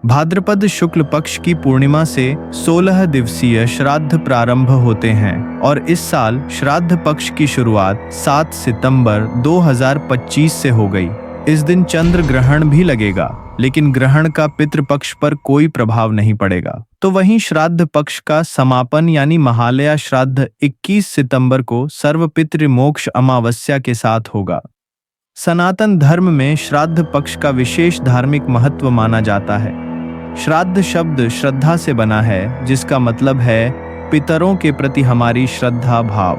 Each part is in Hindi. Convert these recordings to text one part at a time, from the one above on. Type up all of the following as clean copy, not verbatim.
भाद्रपद शुक्ल पक्ष की पूर्णिमा से 16 दिवसीय श्राद्ध प्रारंभ होते हैं और इस साल श्राद्ध पक्ष की शुरुआत 7 सितंबर 2025 से हो गई। इस दिन चंद्र ग्रहण भी लगेगा, लेकिन ग्रहण का पितृपक्ष पर कोई प्रभाव नहीं पड़ेगा। तो वहीं श्राद्ध पक्ष का समापन यानी महालया श्राद्ध 21 सितंबर को सर्वपितृ मोक्ष अमावस्या के साथ होगा। सनातन धर्म में श्राद्ध पक्ष का विशेष धार्मिक महत्व माना जाता है। श्राद्ध शब्द श्रद्धा से बना है, जिसका मतलब है पितरों के प्रति हमारी श्रद्धा भाव।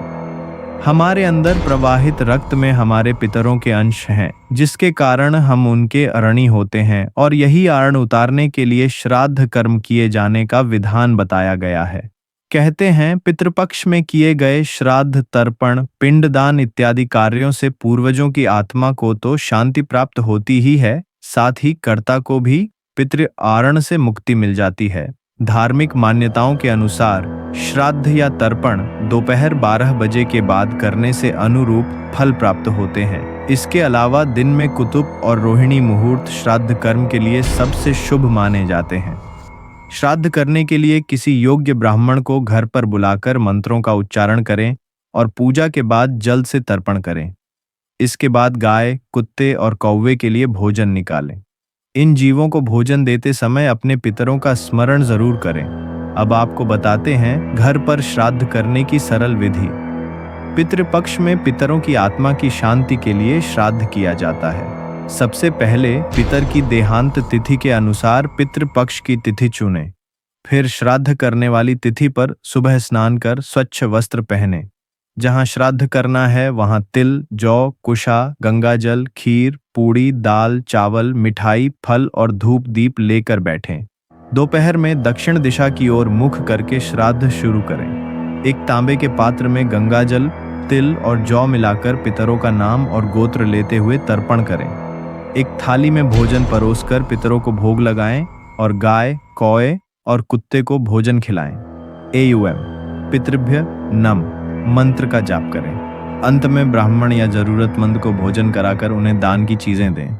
हमारे अंदर प्रवाहित रक्त में हमारे पितरों के अंश हैं, जिसके कारण हम उनके ऋणी होते हैं और यही ऋण उतारने के लिए श्राद्ध कर्म किए जाने का विधान बताया गया है। कहते हैं पितृपक्ष में किए गए श्राद्ध, तर्पण, पिंडदान इत्यादि कार्यों से पूर्वजों की आत्मा को तो शांति प्राप्त होती ही है, साथ ही कर्ता को भी पितृ आरण से मुक्ति मिल जाती है। धार्मिक मान्यताओं के अनुसार श्राद्ध या तर्पण दोपहर 12 बजे के बाद करने से अनुरूप फल प्राप्त होते हैं। इसके अलावा दिन में कुतुब और रोहिणी मुहूर्त श्राद्ध कर्म के लिए सबसे शुभ माने जाते हैं। श्राद्ध करने के लिए किसी योग्य ब्राह्मण को घर पर बुलाकर मंत्रों का उच्चारण करें और पूजा के बाद जल से तर्पण करें। इसके बाद गाय, कुत्ते और कौवे के लिए भोजन निकालें। इन जीवों को भोजन देते समय अपने पितरों का स्मरण जरूर करें। अब आपको बताते हैं घर पर श्राद्ध करने की सरल विधि। पितृपक्ष में पितरों की आत्मा की शांति के लिए श्राद्ध किया जाता है। सबसे पहले पितर की देहांत तिथि के अनुसार पितृपक्ष की तिथि चुनें। फिर श्राद्ध करने वाली तिथि पर सुबह स्नान कर स्वच्छ वस्त्र पहनें। जहां श्राद्ध करना है वहां तिल, जौ, कुशा, गंगाजल, खीर, पूड़ी, दाल, चावल, मिठाई, फल और धूप दीप लेकर बैठें। दोपहर में दक्षिण दिशा की ओर मुख करके श्राद्ध शुरू करें। एक तांबे के पात्र में गंगाजल, तिल और जौ मिलाकर पितरों का नाम और गोत्र लेते हुए तर्पण करें। एक थाली में भोजन परोसकर पितरों को भोग लगाएं और गाय, कौए और कुत्ते को भोजन खिलाएं। पितृभ्य नम मंत्र का जाप करें। अंत में ब्राह्मण या जरूरतमंद को भोजन कराकर उन्हें दान की चीजें दें।